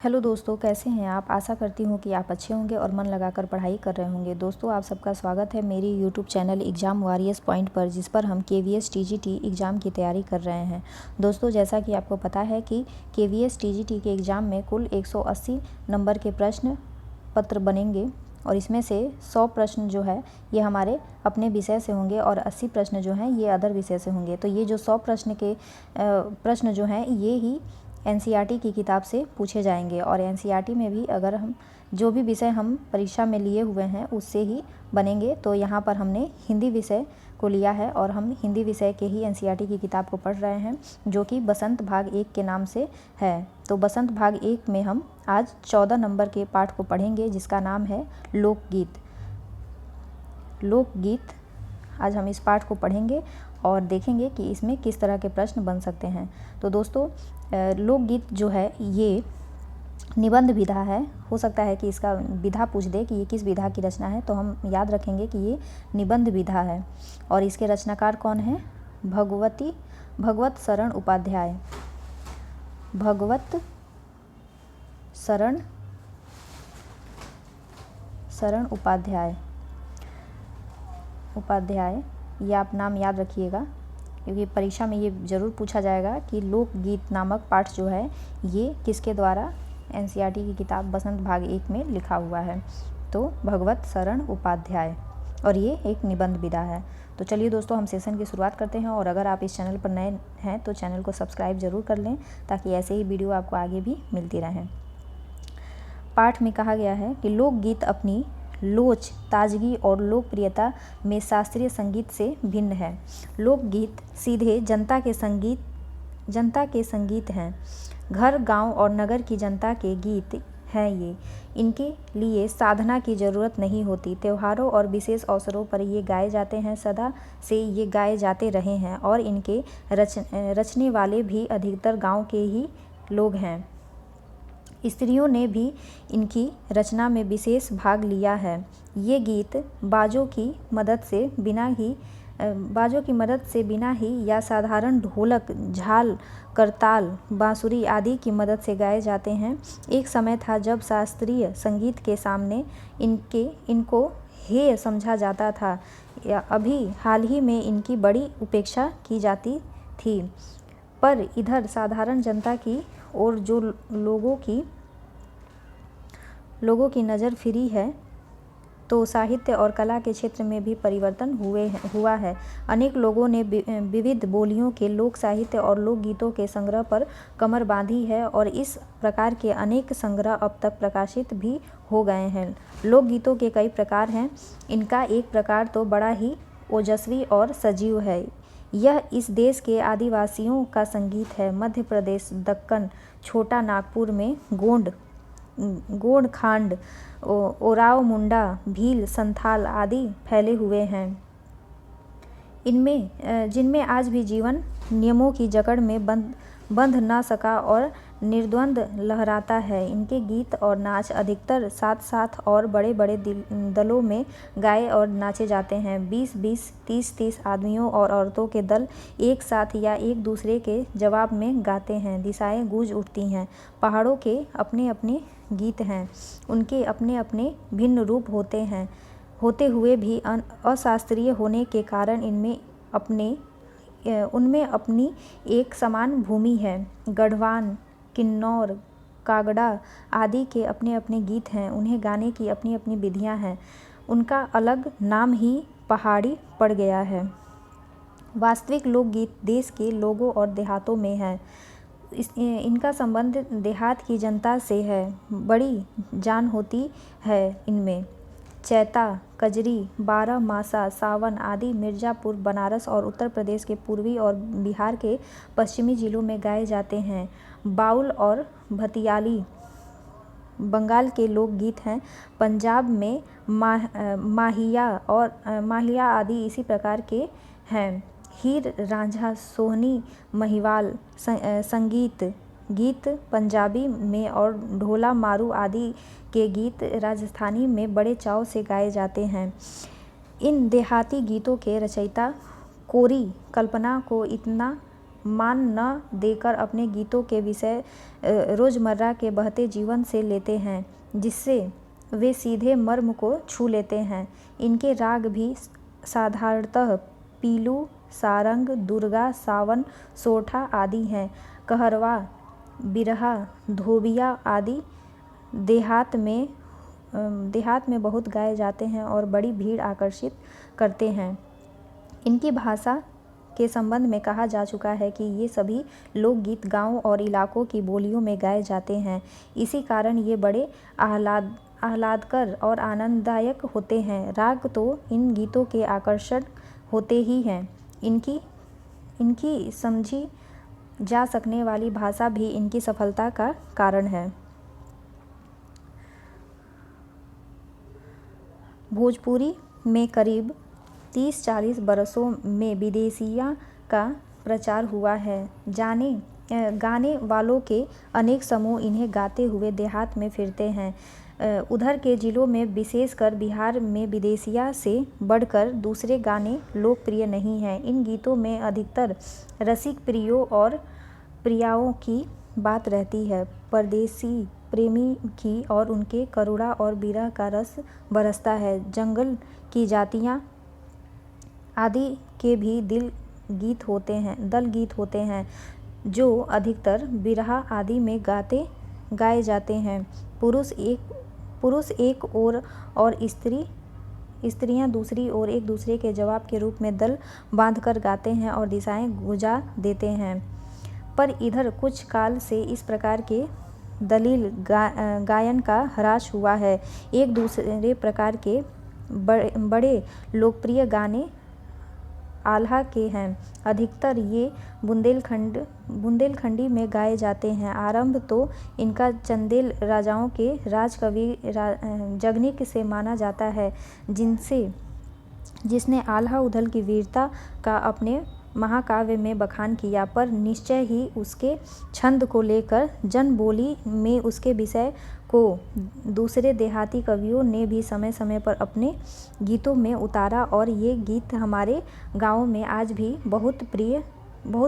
Hello दोस्तों, कैसे हैं आप। आशा करती हूँ कि आप अच्छे होंगे और मन लगाकर पढ़ाई कर रहे होंगे। दोस्तों, आप सबका स्वागत है मेरी YouTube channel exam warriors point पर, जिस पर हम केवीएस टीजीटी एग्ज़ाम की तैयारी कर रहे हैं। दोस्तों, जैसा कि आपको पता है कि केवीएस टीजीटी के एग्ज़ाम में कुल 180 नंबर के प्रश्न पत्र बनेंगे और इसमें से 100 प्रश्न जो है ये हमारे अपने विषय से होंगे और 80 प्रश्न जो हैं ये अदर विषय से होंगे। तो ये जो 100 प्रश्न जो हैं ये ही एनसीईआरटी की किताब से पूछे जाएंगे और एनसीईआरटी में भी अगर हम जो भी विषय हम परीक्षा में लिए हुए हैं उससे ही बनेंगे। तो यहाँ पर हमने हिंदी विषय को लिया है और हम हिंदी विषय के ही एनसीईआरटी की किताब को पढ़ रहे हैं, जो कि बसंत भाग 1 के नाम से है। तो बसंत भाग 1 में हम आज 14 नंबर के पाठ को पढ़ेंगे, जिसका नाम है लोकगीत। लोकगीत आज हम इस पाठ को पढ़ेंगे और देखेंगे कि इसमें किस तरह के प्रश्न बन सकते हैं। तो दोस्तों, लोकगीत जो है ये निबंध विधा है। हो सकता है कि इसका विधा पूछ दे कि ये किस विधा की रचना है, तो हम याद रखेंगे कि ये निबंध विधा है। और इसके रचनाकार कौन है? भगवत शरण उपाध्याय। भगवत शरण उपाध्याय ये आप नाम याद रखिएगा, क्योंकि परीक्षा में ये ज़रूर पूछा जाएगा कि लोकगीत नामक पाठ जो है ये किसके द्वारा एनसीईआरटी की किताब बसंत भाग 1 में लिखा हुआ है। तो भगवत शरण उपाध्याय, और ये एक निबंध विधा है। तो चलिए दोस्तों, हम सेशन की शुरुआत करते हैं। और अगर आप इस चैनल पर नए हैं तो चैनल को सब्सक्राइब ज़रूर कर लें, ताकि ऐसे ही वीडियो आपको आगे भी मिलती रहें। पाठ में कहा गया है कि लोकगीत अपनी लोच, ताजगी और लोकप्रियता में शास्त्रीय संगीत से भिन्न है। लोकगीत सीधे जनता के संगीत हैं। घर, गांव और नगर की जनता के गीत हैं ये। इनके लिए साधना की ज़रूरत नहीं होती। त्योहारों और विशेष अवसरों पर ये गाए जाते हैं। सदा से ये गाए जाते रहे हैं और इनके रचने वाले भी अधिकतर गांव के ही लोग हैं। स्त्रियों ने भी इनकी रचना में विशेष भाग लिया है। ये गीत बाजों की मदद से बिना ही या साधारण ढोलक, झाल, करताल, बांसुरी आदि की मदद से गाए जाते हैं। एक समय था जब शास्त्रीय संगीत के सामने इनको हेय समझा जाता था, या अभी हाल ही में इनकी बड़ी उपेक्षा की जाती थी। पर इधर साधारण जनता की और जो लोगों की नज़र फिरी है, तो साहित्य और कला के क्षेत्र में भी परिवर्तन हुआ है। अनेक लोगों ने विविध बोलियों के लोक साहित्य और लोकगीतों के संग्रह पर कमर बांधी है और इस प्रकार के अनेक संग्रह अब तक प्रकाशित भी हो गए हैं। लोकगीतों के कई प्रकार हैं। इनका एक प्रकार तो बड़ा ही ओजस्वी और सजीव है। यह इस देश के आदिवासियों का संगीत है। मध्य प्रदेश, दक्कन, छोटा नागपुर में गोंड खांड, ओराव मुंडा, भील, संथाल आदि फैले हुए हैं। जिनमें आज भी जीवन नियमों की जकड़ में बंध न सका और निर्द्वंद लहराता है। इनके गीत और नाच अधिकतर साथ और बड़े दलों में गाए और नाचे जाते हैं। 20-20, 30-30 आदमियों और औरतों के दल एक साथ या एक दूसरे के जवाब में गाते हैं। दिशाएं गूंज उठती हैं। पहाड़ों के अपने अपने गीत हैं। उनके अपने अपने भिन्न रूप होते हुए भी अशास्त्रीय होने के कारण उनमें अपनी एक समान भूमि है। गढ़वान, किन्नौर, कागड़ा आदि के अपने अपने गीत हैं। उन्हें गाने की अपनी अपनी विधियां हैं। उनका अलग नाम ही पहाड़ी पड़ गया है। वास्तविक लोकगीत देश के लोगों और देहातों में है। इनका संबंध देहात की जनता से है। बड़ी जान होती है इनमें। चैता, कजरी, बारहमासा, सावन आदि मिर्ज़ापुर, बनारस और उत्तर प्रदेश के पूर्वी और बिहार के पश्चिमी जिलों में गाए जाते हैं। बाउल और भतियाली बंगाल के लोकगीत हैं। पंजाब में माहिया आदि इसी प्रकार के हैं। हीर रांझा, सोहनी, महिवाल गीत पंजाबी में और ढोला मारू आदि के गीत राजस्थानी में बड़े चाव से गाए जाते हैं। इन देहाती गीतों के रचयिता कोरी कल्पना को मान न देकर अपने गीतों के विषय रोज़मर्रा के बहते जीवन से लेते हैं, जिससे वे सीधे मर्म को छू लेते हैं। इनके राग भी साधारणतः पीलू, सारंग, दुर्गा, सावन, सोठा आदि हैं। कहरवा, बिरहा, धोबिया आदि देहात में बहुत गाए जाते हैं और बड़ी भीड़ आकर्षित करते हैं। इनकी भाषा के संबंध में कहा जा चुका है कि ये सभी लोकगीत गाँव और इलाकों की बोलियों में गाए जाते हैं। इसी कारण ये बड़े आह्लादकर और आनंददायक होते हैं। राग तो इन गीतों के आकर्षण होते ही हैं। इनकी समझी जा सकने वाली भाषा भी इनकी सफलता का कारण है। भोजपुरी में करीब 30-40 बरसों में विदेशिया का प्रचार हुआ है। गाने वालों के अनेक समूह इन्हें गाते हुए देहात में फिरते हैं। उधर के जिलों में, विशेषकर बिहार में, विदेशिया से बढ़कर दूसरे गाने लोकप्रिय नहीं हैं। इन गीतों में अधिकतर रसिक प्रियों और प्रियाओं की बात रहती है। परदेसी प्रेमी की और उनके करुणा और विरह का रस बरसता है। जंगल की जातियाँ आदि के भी दल गीत होते हैं, जो अधिकतर बिरहा आदि में गाए जाते हैं। पुरुष एक ओर और स्त्रियां दूसरी ओर एक दूसरे के जवाब के रूप में दल बांधकर गाते हैं और दिशाएं गुजा देते हैं। पर इधर कुछ काल से इस प्रकार के दलील गायन का ह्रास हुआ है। एक दूसरे प्रकार के बड़े लोकप्रिय गाने आल्हा के हैं। अधिकतर ये बुंदेलखंडी में गाए जाते हैं। आरंभ तो इनका चंदेल राजाओं के राजकवि जगनिक से माना जाता है, जिसने आल्हा उदल की वीरता का अपने महाकाव्य में बखान किया। पर निश्चय ही उसके छंद को लेकर जनबोली में उसके विषय को दूसरे देहाती कवियों ने भी समय समय पर अपने गीतों में उतारा और ये गीत हमारे गाँवों में आज भी बहुत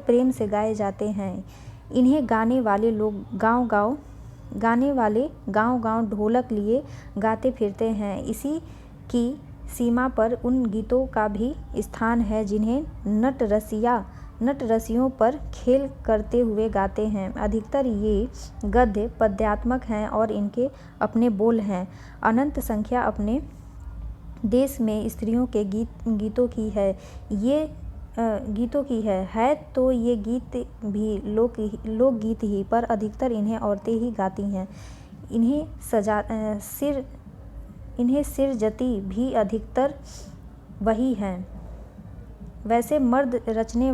प्रेम से गाए जाते हैं। इन्हें गाने वाले गाँव-गाँव ढोलक लिए गाते फिरते हैं। इसी की सीमा पर उन गीतों का भी स्थान है जिन्हें नटरसियों पर खेल करते हुए गाते हैं। अधिकतर ये गद्य पद्यात्मक हैं और इनके अपने बोल हैं। अनंत संख्या अपने देश में स्त्रियों के गीतों की है तो ये गीत भी लोकगीत ही, पर अधिकतर इन्हें औरतें ही गाती हैं। इन्हें सिरजती भी अधिकतर वही हैं। वैसे मर्द रचने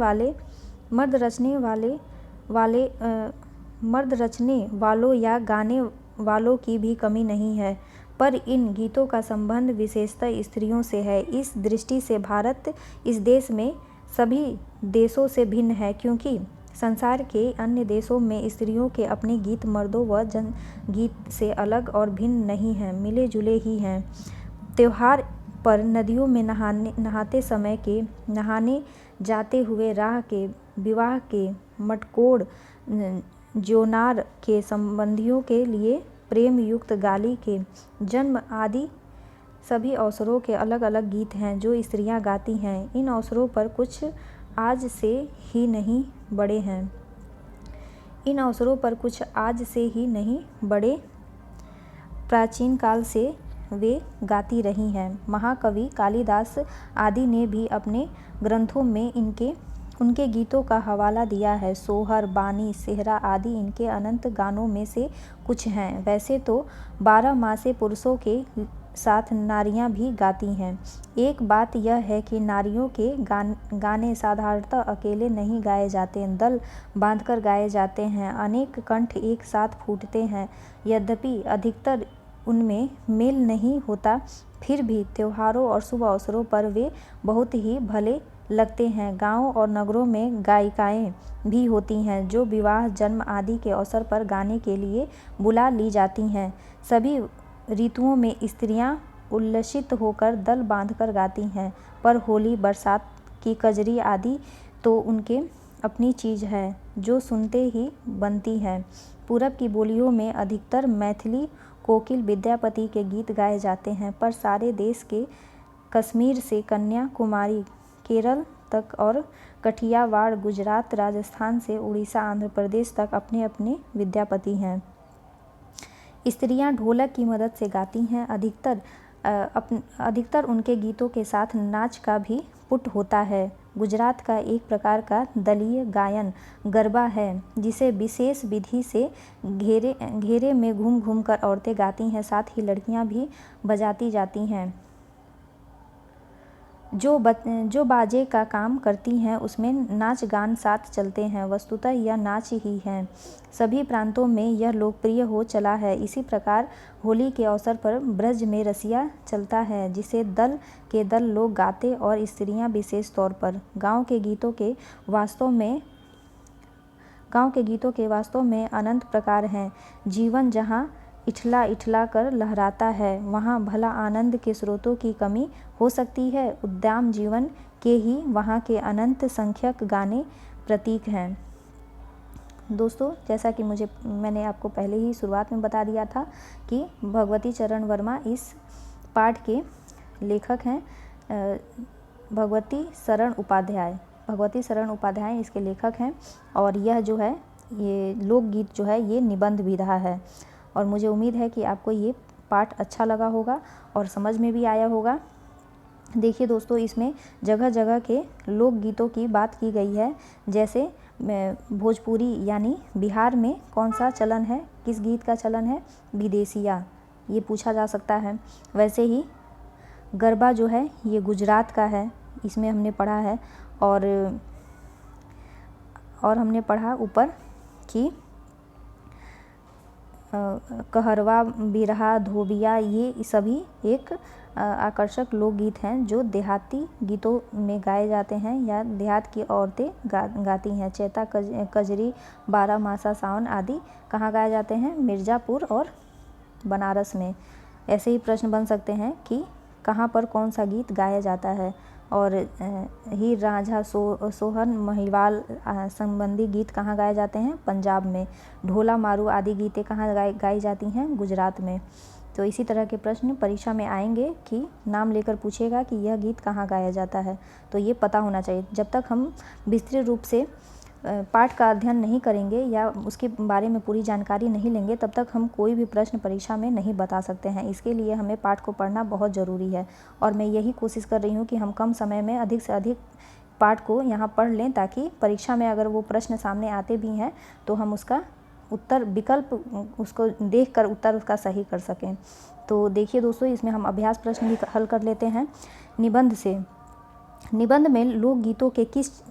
वालों या गाने वालों की भी कमी नहीं है, पर इन गीतों का संबंध विशेषतः स्त्रियों से है। इस दृष्टि से भारत इस देश में सभी देशों से भिन्न है, क्योंकि संसार के अन्य देशों में स्त्रियों के अपने गीत मर्दों व जनगीत से अलग और भिन्न नहीं हैं, मिले जुले ही हैं। त्योहार पर नदियों में नहाते समय के, नहाने जाते हुए राह के, विवाह के, मटकोड़, ज्योनार के संबंधियों के लिए, प्रेम युक्त गाली के, जन्म आदि सभी अवसरों के अलग अलग गीत हैं जो स्त्रियां गाती हैं। इन अवसरों पर कुछ आज से ही नहीं बड़े प्राचीन काल से वे गाती रही हैं। महाकवि कालिदास आदि ने भी अपने ग्रंथों में उनके गीतों का हवाला दिया है। सोहर, बानी, सेहरा आदि इनके अनंत गानों में से कुछ हैं। वैसे तो 12 मासे पुरुषों के साथ नारियां भी गाती हैं। एक बात यह है कि नारियों के गाने साधारणतः अकेले नहीं गाए जाते, दल बांधकर गाए जाते हैं। अनेक कंठ एक साथ फूटते हैं। यद्यपि अधिकतर उनमें मेल नहीं होता, फिर भी त्योहारों और शुभ अवसरों पर वे बहुत ही भले लगते हैं। गाँव और नगरों में गायिकाएँ भी होती हैं जो विवाह, जन्म आदि के अवसर पर गाने के लिए बुला ली जाती हैं। सभी ऋतुओं में स्त्रियां उल्लसित होकर दल बांधकर गाती हैं, पर होली, बरसात की कजरी आदि तो उनके अपनी चीज़ है जो सुनते ही बनती है। पूरब की बोलियों में अधिकतर मैथिली कोकिल विद्यापति के गीत गाए जाते हैं, पर सारे देश के कश्मीर से कन्याकुमारी, केरल तक और कठियावाड़, गुजरात, राजस्थान से उड़ीसा, आंध्र प्रदेश तक अपने अपने विद्यापति हैं। स्त्रियां ढोलक की मदद से गाती हैं। अधिकतर उनके गीतों के साथ नाच का भी पुट होता है। गुजरात का एक प्रकार का दलीय गायन गरबा है, जिसे विशेष विधि से घेरे में घूम घूम कर औरतें गाती हैं, साथ ही लड़कियां भी बजाती जाती हैं। जो बाजे का काम करती हैं उसमें नाच गान साथ चलते हैं। वस्तुतः यह नाच ही है। सभी प्रांतों में यह लोकप्रिय हो चला है। इसी प्रकार होली के अवसर पर ब्रज में रसिया चलता है, जिसे दल के दल लोग गाते और स्त्रियां विशेष तौर पर। गाँव के गीतों के वास्तव में अनंत प्रकार हैं। जीवन जहाँ इठला इठला कर लहराता है, वहाँ भला आनंद के स्रोतों की कमी हो सकती है। उद्दाम जीवन के ही वहाँ के अनंत संख्यक गाने प्रतीक हैं। दोस्तों, जैसा कि मैंने आपको पहले ही शुरुआत में बता दिया था कि भगवती चरण वर्मा इस पाठ के लेखक हैं। भगवती शरण उपाध्याय इसके लेखक हैं। और यह जो है, ये लोकगीत जो है, ये निबंध भी रहा है। और मुझे उम्मीद है कि आपको ये पाठ अच्छा लगा होगा और समझ में भी आया होगा। देखिए दोस्तों, इसमें जगह जगह के लोकगीतों की बात की गई है। जैसे भोजपुरी यानी बिहार में कौन सा चलन है, किस गीत का चलन है? विदेशिया, ये पूछा जा सकता है। वैसे ही गरबा जो है ये गुजरात का है, इसमें हमने पढ़ा है। और हमने पढ़ा ऊपर कि कहरवा, बिरहा, धोबिया, ये सभी एक आकर्षक लोकगीत हैं जो देहाती गीतों में गाए जाते हैं या देहात की औरतें गाती हैं। चैता, कजरी, बारह मासा, सावन आदि कहाँ गाए जाते हैं? मिर्ज़ापुर और बनारस में। ऐसे ही प्रश्न बन सकते हैं कि कहाँ पर कौन सा गीत गाया जाता है। और हीर रांझा, सोहन महिवाल संबंधी गीत कहाँ गाए जाते हैं? पंजाब में। ढोला मारू आदि गीतें कहाँ गाई जाती हैं? गुजरात में। तो इसी तरह के प्रश्न परीक्षा में आएंगे कि नाम लेकर पूछेगा कि यह गीत कहाँ गाया जाता है, तो ये पता होना चाहिए। जब तक हम विस्तृत रूप से पाठ का अध्ययन नहीं करेंगे या उसके बारे में पूरी जानकारी नहीं लेंगे, तब तक हम कोई भी प्रश्न परीक्षा में नहीं बता सकते हैं। इसके लिए हमें पाठ को पढ़ना बहुत ज़रूरी है। और मैं यही कोशिश कर रही हूँ कि हम कम समय में अधिक से अधिक पाठ को यहाँ पढ़ लें, ताकि परीक्षा में अगर वो प्रश्न सामने आते भी हैं तो हम उसका उत्तर विकल्प उसको देखकर उत्तर उसका सही कर सकें। तो देखिए दोस्तों, इसमें हम अभ्यास प्रश्न भी हल कर लेते हैं निबंध से। निबंध में लोकगीतों के किस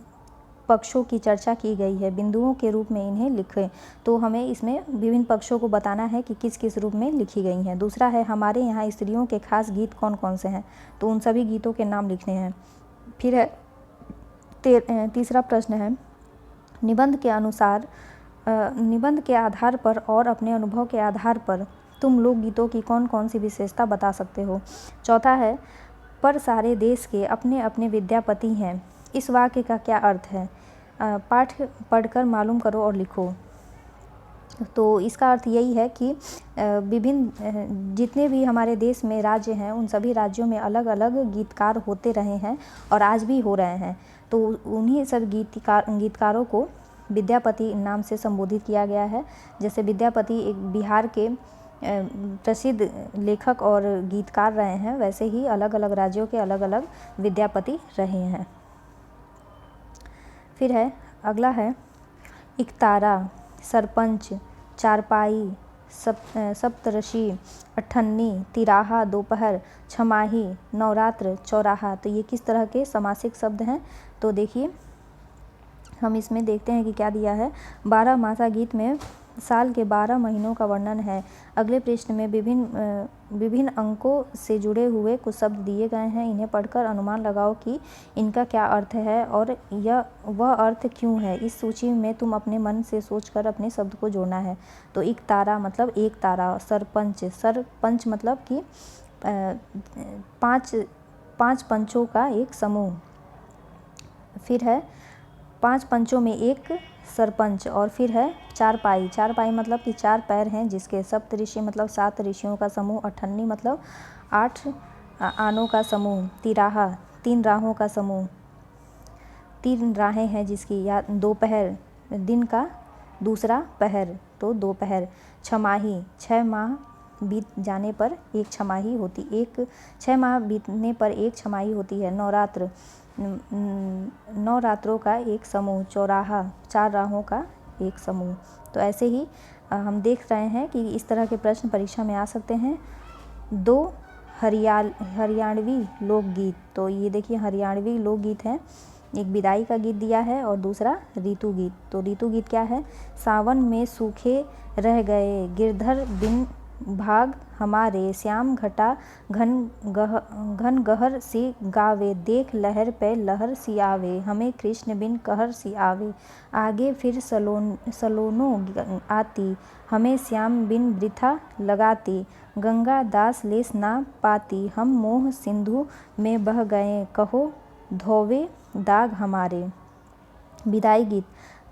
पक्षों की चर्चा की गई है, बिंदुओं के रूप में इन्हें लिखें। तो हमें इसमें विभिन्न पक्षों को बताना है कि किस किस रूप में लिखी गई हैं। दूसरा है, हमारे यहाँ स्त्रियों के खास गीत कौन कौन से हैं, तो उन सभी गीतों के नाम लिखने हैं। फिर है तीसरा प्रश्न है, निबंध के आधार पर और अपने अनुभव के आधार पर तुम लोकगीतों की कौन कौन सी विशेषता बता सकते हो। चौथा है, पर सारे देश के अपने अपने विद्यापति हैं, इस वाक्य का क्या अर्थ है? पाठ पढ़कर मालूम करो और लिखो। तो इसका अर्थ यही है कि विभिन्न जितने भी हमारे देश में राज्य हैं, उन सभी राज्यों में अलग अलग गीतकार होते रहे हैं और आज भी हो रहे हैं। तो उन्हीं सब गीतकारों को विद्यापति नाम से संबोधित किया गया है। जैसे विद्यापति एक बिहार के प्रसिद्ध लेखक और गीतकार रहे हैं, वैसे ही अलग अलग राज्यों के अलग अलग विद्यापति रहे हैं। फिर है अगला है, इकतारा, सरपंच, चारपाई, सप्तऋषि, अठन्नी, तिराहा, दोपहर, छमाही, नवरात्र, चौराहा। तो ये किस तरह के समासिक शब्द हैं? तो देखिए, हम इसमें देखते हैं कि क्या दिया है। 12 मासा गीत में साल के 12 महीनों का वर्णन है। अगले पृष्ठ में विभिन्न अंकों से जुड़े हुए कुछ शब्द दिए गए हैं। इन्हें पढ़कर अनुमान लगाओ कि इनका क्या अर्थ है और वह अर्थ क्यों है। इस सूची में तुम अपने मन से सोचकर अपने शब्द को जोड़ना है। तो एक तारा मतलब एक तारा। सरपंच मतलब कि पांच पंचों का एक समूह। फिर है 5 पंचों में एक सरपंच, और फिर है चारपाई। चारपाई मतलब कि 4 पैर हैं जिसके, सप्तऋषि मतलब 7 ऋषियों का समूह, अठन्नी मतलब 8 आनों का समूह, तिराहा 3 राहों का समूह, 3 राहें हैं जिसकी, या दोपहर दिन का दूसरा पहर तो दोपहर, छमाही 6 माह बीत जाने पर एक छमाही होती, 6 माह बीतने पर एक छमाही होती है। नवरात्र 9 रात्रों का एक समूह, चौराहा 4 राहों का एक समूह। तो ऐसे ही हम देख रहे हैं कि इस तरह के प्रश्न परीक्षा में आ सकते हैं। 2 हरियाणवी लोकगीत, तो ये देखिए हरियाणवी लोकगीत है, एक विदाई का गीत दिया है और दूसरा ऋतु गीत। तो ऋतु गीत क्या है? सावन में सूखे रह गए गिरधर बिन भाग हमारे, श्याम घटा घन गहर सी गावे, देख लहर पे लहर सी आवे, हमें कृष्ण बिन कहर सी आवे, आगे फिर सलोनो आती, हमें श्याम बिन वृथा लगाती, गंगा दास लेस ना पाती, हम मोह सिंधु में बह गए, कहो धोवे दाग हमारे। विदाई गीत,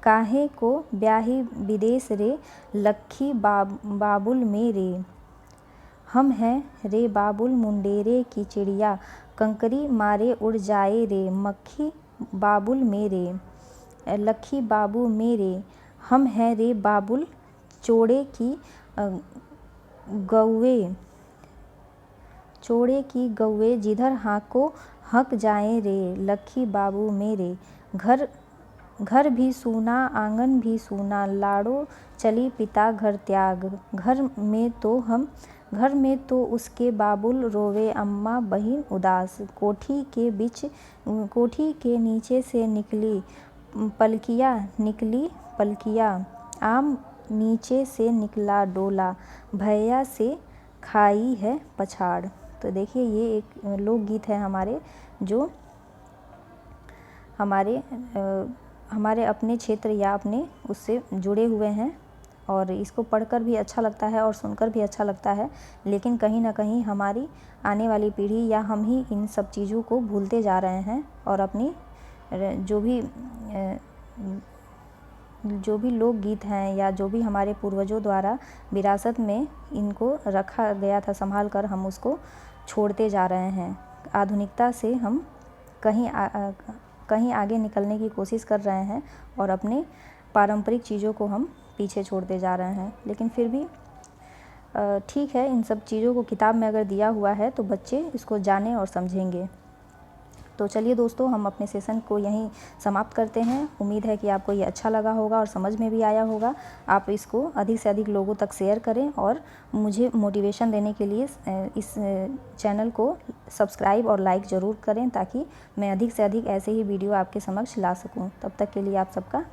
काहे को ब्याही विदेश रे, लक्खी बाबुल मेरे, हम हैं रे बाबुल मुंडेरे की चिड़िया, कंकरी मारे उड़ जाए रे, मक्खी बाबुल मेरे, लक्खी बाबू मेरे, हम हैं रे बाबुल चोड़े की गौवे, जिधर हाँको हक जाए रे, लक्खी बाबू मेरे, घर भी सूना आंगन भी सूना, लाड़ो चली पिता घर त्याग, घर में तो उसके बाबुल रोवे, अम्मा बहिन उदास, कोठी के नीचे से निकली पलकिया, आम नीचे से निकला डोला, भैया से खाई है पछाड़। तो देखिए ये एक लोकगीत है हमारे, जो हमारे अपने क्षेत्र या अपने उससे जुड़े हुए हैं, और इसको पढ़कर भी अच्छा लगता है और सुनकर भी अच्छा लगता है, लेकिन कहीं ना कहीं हमारी आने वाली पीढ़ी या हम ही इन सब चीज़ों को भूलते जा रहे हैं, और अपनी जो भी लोकगीत हैं या जो भी हमारे पूर्वजों द्वारा विरासत में इनको रखा गया था संभाल कर, हम उसको छोड़ते जा रहे हैं। आधुनिकता से हम कहीं आगे निकलने की कोशिश कर रहे हैं और अपने पारंपरिक चीज़ों को हम पीछे छोड़ते जा रहे हैं। लेकिन फिर भी ठीक है, इन सब चीज़ों को किताब में अगर दिया हुआ है तो बच्चे इसको जानें और समझेंगे। तो चलिए दोस्तों, हम अपने सेशन को यहीं समाप्त करते हैं। उम्मीद है कि आपको ये अच्छा लगा होगा और समझ में भी आया होगा। आप इसको अधिक से अधिक लोगों तक शेयर करें और मुझे मोटिवेशन देने के लिए इस चैनल को सब्सक्राइब और लाइक ज़रूर करें, ताकि मैं अधिक से अधिक ऐसे ही वीडियो आपके समक्ष ला सकूं। तब तक के लिए आप सबका